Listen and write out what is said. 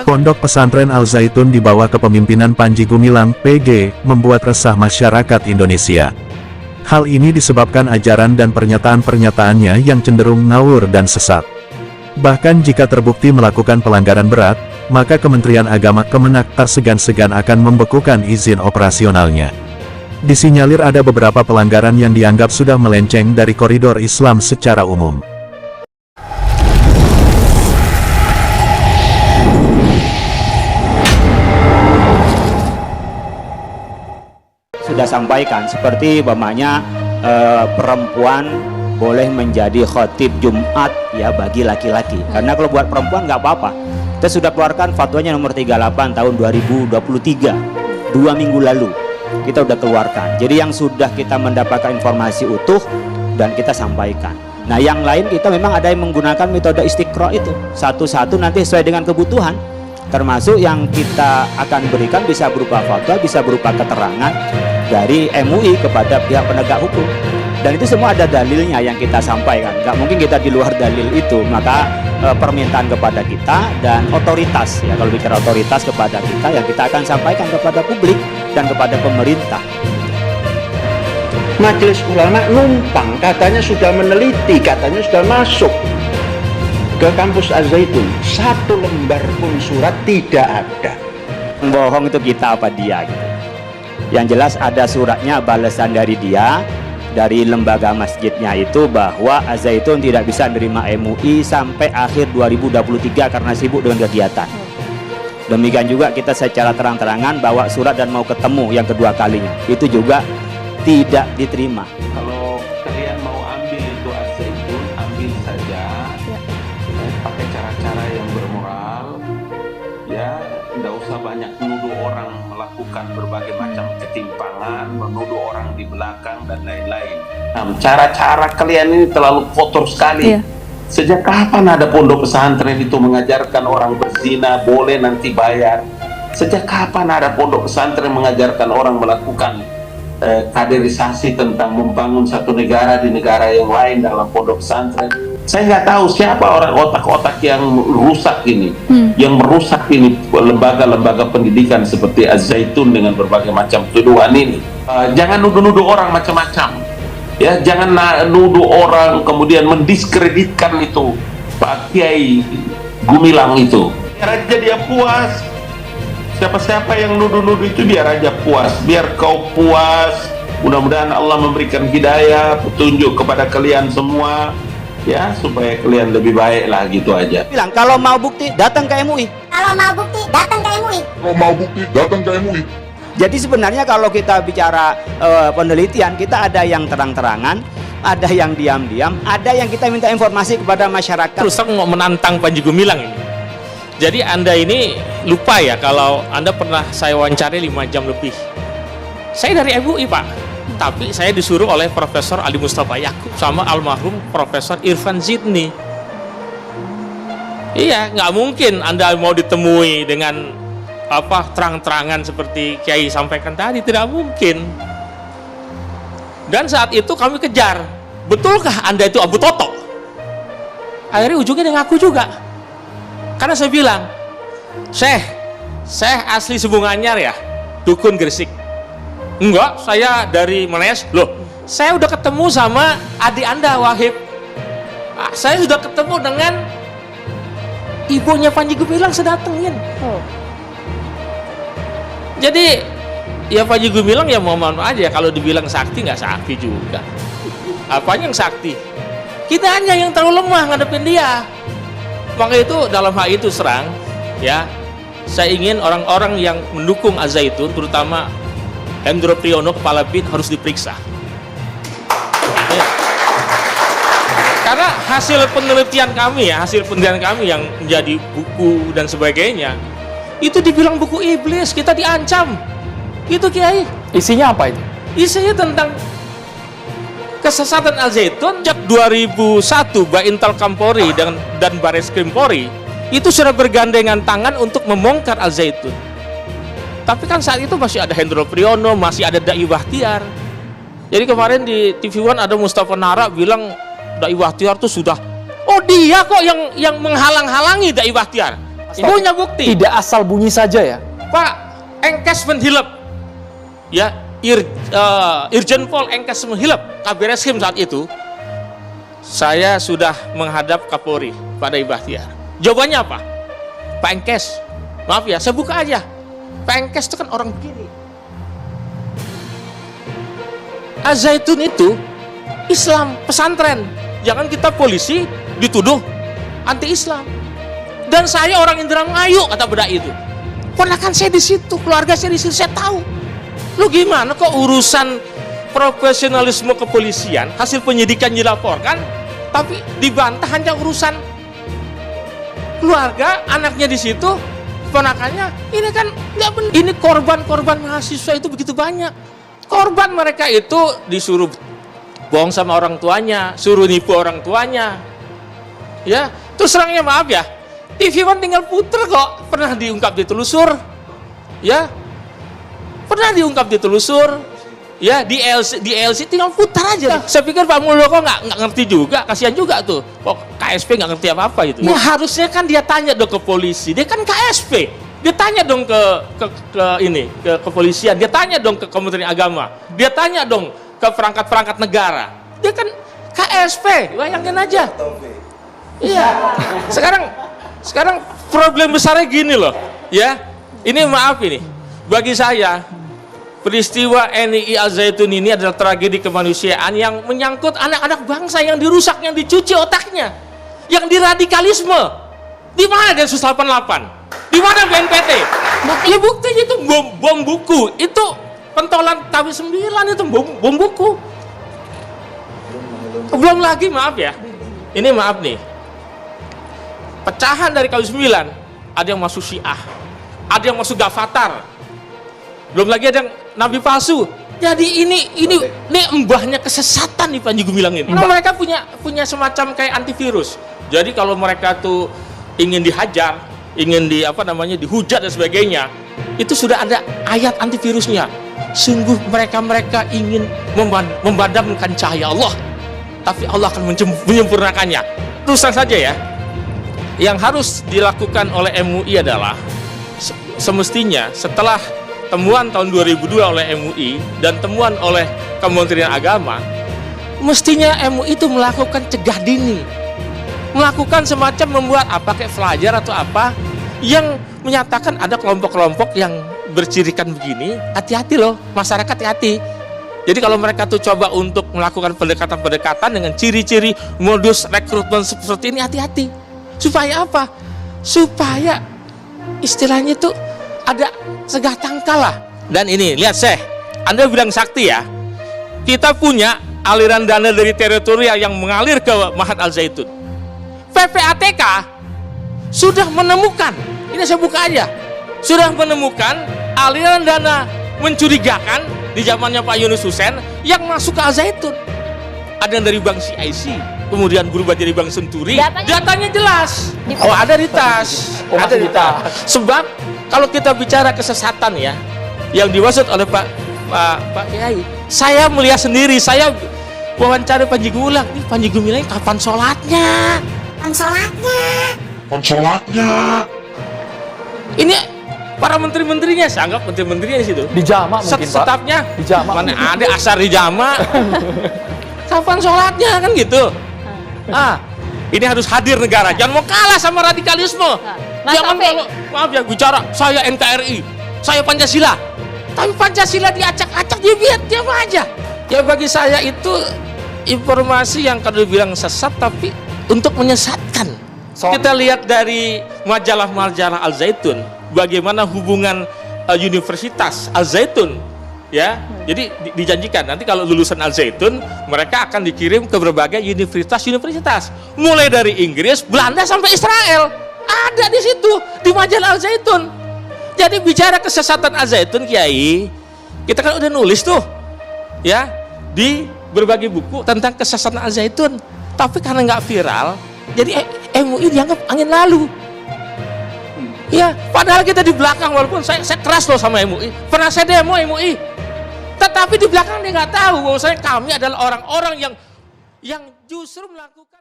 Pondok Pesantren Al Zaitun di bawah kepemimpinan Panji Gumilang, PG, membuat resah masyarakat Indonesia. Hal ini disebabkan ajaran dan pernyataan-pernyataannya yang cenderung ngawur dan sesat. Bahkan jika terbukti melakukan pelanggaran berat, maka Kementerian Agama Kemenak tak segan-segan akan membekukan izin operasionalnya. Disinyalir ada beberapa pelanggaran yang dianggap sudah melenceng dari koridor Islam secara umum. Sudah sampaikan seperti umpamanya perempuan boleh menjadi khotib Jumat ya bagi laki-laki, karena kalau buat perempuan nggak apa-apa. Kita sudah keluarkan fatwanya nomor 38 tahun 2023, 2 minggu lalu kita sudah keluarkan. Jadi yang sudah kita mendapatkan informasi utuh dan kita sampaikan. Nah yang lain kita memang ada yang menggunakan metode istiqra itu satu-satu nanti sesuai dengan kebutuhan, termasuk yang kita akan berikan bisa berupa fatwa, bisa berupa keterangan dari MUI kepada pihak penegak hukum, dan itu semua ada dalilnya yang kita sampaikan. Nggak mungkin kita di luar dalil itu. Maka permintaan kepada kita dan otoritas ya, kalau bicara otoritas kepada kita yang kita akan sampaikan kepada publik dan kepada pemerintah. Majelis Ulama numpang, katanya sudah meneliti, katanya sudah masuk ke kampus Al Zaitun, 1 lembar pun surat tidak ada. Bohong itu kita apa dia gitu. Yang jelas ada suratnya, balasan dari dia, dari lembaga masjidnya itu, bahwa Al Zaitun tidak bisa menerima MUI sampai akhir 2023 karena sibuk dengan kegiatan. Demikian juga kita secara terang-terangan bawa surat dan mau ketemu yang kedua kalinya, itu juga tidak diterima. Kalau kalian mau ambil itu Al Zaitun, ambil saja ya. Pakai cara-cara yang bermoral ya, tidak usah banyak menuduh orang melakukan berbagai macam ketimpangan, menuduh orang di belakang dan lain-lain. Nah, cara-cara kalian ini terlalu kotor sekali. Sejak kapan ada pondok pesantren itu mengajarkan orang berzina boleh nanti bayar? Sejak kapan ada pondok pesantren mengajarkan orang melakukan kaderisasi tentang membangun satu negara di negara yang lain dalam pondok pesantren? Saya nggak tahu siapa orang otak-otak yang rusak ini, yang merusak ini lembaga-lembaga pendidikan seperti Al Zaitun dengan berbagai macam tuduhan ini. Jangan nuduh-nuduh orang macam-macam, ya. Jangan nuduh orang kemudian mendiskreditkan itu Pak Kiai Gumilang itu. Biar aja dia puas. Siapa-siapa yang nuduh-nuduh itu biar aja puas, biar kau puas. Mudah-mudahan Allah memberikan hidayah, petunjuk kepada kalian semua, ya, supaya kalian lebih baik lah, gitu aja. Bilang kalau mau bukti datang ke MUI. Kalau mau bukti datang ke MUI. Kalau mau bukti datang ke MUI. Jadi sebenarnya kalau kita bicara penelitian, kita ada yang terang-terangan, ada yang diam-diam, ada yang kita minta informasi kepada masyarakat. Terus terang mau menantang Panji Gumilang ini. Jadi Anda ini lupa ya kalau Anda pernah saya wawancari 5 jam lebih. Saya dari MUI Pak, tapi saya disuruh oleh Profesor Ali Mustafa Yakub sama almarhum Profesor Irfan Zidni. Iya, nggak mungkin Anda mau ditemui dengan terang-terangan seperti Kiai sampaikan tadi, tidak mungkin. Dan saat itu kami kejar, betulkah Anda itu Abu Toto? Akhirnya ujungnya dia ngaku juga. Karena saya bilang, Syekh asli Sebunganyar ya, Dukun Gresik. Enggak, saya dari Menes. Loh, saya udah ketemu sama adik Anda Wahib. Saya sudah ketemu dengan ibunya Panji Gumilang, saya datengin. Jadi ya Panji Gumilang ya mohon aja kalau dibilang sakti, nggak sakti juga. Apanya yang sakti? Kita hanya yang terlalu lemah ngadepin dia. Maka itu dalam hal itu serang ya, saya ingin orang-orang yang mendukung Al Zaitun, terutama Hendro Priyono kepala BIN, harus diperiksa ya. Karena hasil penelitian kami ya, hasil penelitian kami yang menjadi buku dan sebagainya, itu dibilang buku iblis, kita diancam. Itu Kiai. Isinya apa itu? Isinya tentang kesesatan Al Zaitun. Sejak 2001 Baintel Kampori dan Baris Krim Polri itu sudah bergandengan tangan untuk membongkar Al Zaitun. Tapi kan saat itu masih ada Hendro Priyono, masih ada Dai Bahtiar. Jadi kemarin di TV One ada Mustafa Nara bilang Dai Bahtiar tuh sudah, oh dia kok yang menghalang-halangi Dai Bahtiar. Punya bukti. Tidak asal bunyi saja ya. Pak Engkes Menhilep, ya, Irjen Pol Engkes Menhilep, Kabar Eskrim saat itu, saya sudah menghadap Kapolri, Pak Dai Bahtiar. Jawabannya apa? Pak Engkes, maaf ya, saya buka aja. Pak Engkes itu kan orang begini. Az-Zaitun itu Islam, pesantren. Jangan kita polisi dituduh anti-Islam. Dan saya orang Indramayu, kata bedak itu. Ponakan saya di situ, keluarga saya di situ, saya tahu. Lu gimana kok urusan profesionalisme kepolisian, hasil penyidikan dilaporkan, tapi dibantah hanya urusan keluarga, anaknya di situ, ponakannya. Ini kan nggak benar. Ini korban-korban mahasiswa itu begitu banyak. Korban mereka itu disuruh bohong sama orang tuanya, suruh nipu orang tuanya. Ya, terus terangnya maaf ya, TV One tinggal puter kok, pernah diungkap ditelusur, ya, pernah diungkap ditelusur, ya, di LC tinggal putar aja. Saya pikir Pak Muldoko nggak ngerti juga, kasihan juga tuh, kok KSP nggak ngerti apa-apa itu. Ya harusnya kan dia tanya dong ke polisi, dia kan KSP, dia tanya dong ke kepolisian, dia tanya dong ke Kementerian Agama, dia tanya dong ke perangkat-perangkat negara, dia kan KSP, bayangin aja. Iya, sekarang problem besarnya gini loh, ya. Ini maaf ini, bagi saya peristiwa NII Al-Zaitun ini adalah tragedi kemanusiaan yang menyangkut anak-anak bangsa yang dirusak, yang dicuci otaknya, yang diradikalisme. Di mana Densus 88? Di mana BNPT? Ya buktinya itu bom buku, itu pentolan KW 9 itu bom buku. Belum lagi maaf ya, ini maaf nih. Pecahan dari KW 9, ada yang masuk Syiah, ada yang masuk Ghafatar, belum lagi ada yang nabi palsu. Jadi ini embahnya kesesatan nih Panji Gumilang ini. Nah, mereka punya semacam kayak antivirus. Jadi kalau mereka tuh ingin dihajar, ingin dihujat dan sebagainya, itu sudah ada ayat antivirusnya. Sungguh mereka ingin memadamkan cahaya Allah, tapi Allah akan menyempurnakannya. Terus saja ya. Yang harus dilakukan oleh MUI adalah semestinya setelah temuan tahun 2002 oleh MUI dan temuan oleh Kementerian Agama, mestinya MUI itu melakukan cegah dini, melakukan semacam membuat apa kayak pelajar atau apa yang menyatakan ada kelompok-kelompok yang bercirikan begini, hati-hati loh, masyarakat hati-hati. Jadi kalau mereka tuh coba untuk melakukan pendekatan-pendekatan dengan ciri-ciri modus rekrutmen seperti ini, hati-hati. Supaya apa? Supaya istilahnya itu ada segah tangkal lah. Dan ini, lihat Syekh, Anda bilang sakti ya, kita punya aliran dana dari teritorial yang mengalir ke Mahat Al-Zaitun. PPATK sudah menemukan, ini saya buka aja, sudah menemukan aliran dana mencurigakan di zamannya Pak Yunus Husain yang masuk ke Al-Zaitun. Ada yang dari Bank CIC, kemudian berubah jadi Bank Senturi. Datanya jelas. Oh, ada di tas. Ada di tas. Sebab kalau kita bicara kesesatan ya, yang dimaksud oleh Pak Kiai, saya melihat sendiri, saya wawancara Panji Gumilang. Ini Panji Gumilang kapan sholatnya? Ini para menteri-menterinya, saya anggap menteri-menterinya di situ. Di Jama mungkin Pak. Setapnya. Di Jama. Mana ada asar di Jama. Kapan sholatnya kan gitu. Ini harus hadir negara. Jangan mau kalah sama radikalisme. Jangan kalau maaf ya bicara saya NKRI, saya Pancasila. Tapi Pancasila diacak-acak, dia diam aja. Ya bagi saya itu informasi yang kalau dibilang sesat tapi untuk menyesatkan. Kita lihat dari majalah-majalah Al-Zaitun, bagaimana hubungan Universitas Al-Zaitun. Ya, jadi dijanjikan nanti kalau lulusan Al-Zaitun mereka akan dikirim ke berbagai universitas, mulai dari Inggris, Belanda sampai Israel. Ada di situ di majalah Al-Zaitun. Jadi bicara kesesatan Al-Zaitun, Kiai, kita kan udah nulis tuh, ya, di berbagai buku tentang kesesatan Al-Zaitun. Tapi karena nggak viral, jadi MUI dianggap angin lalu. Ya, padahal kita di belakang, walaupun saya keras loh sama MUI, pernah saya demo MUI. Tetapi di belakang dia nggak tahu bahwa kami adalah orang-orang yang justru melakukan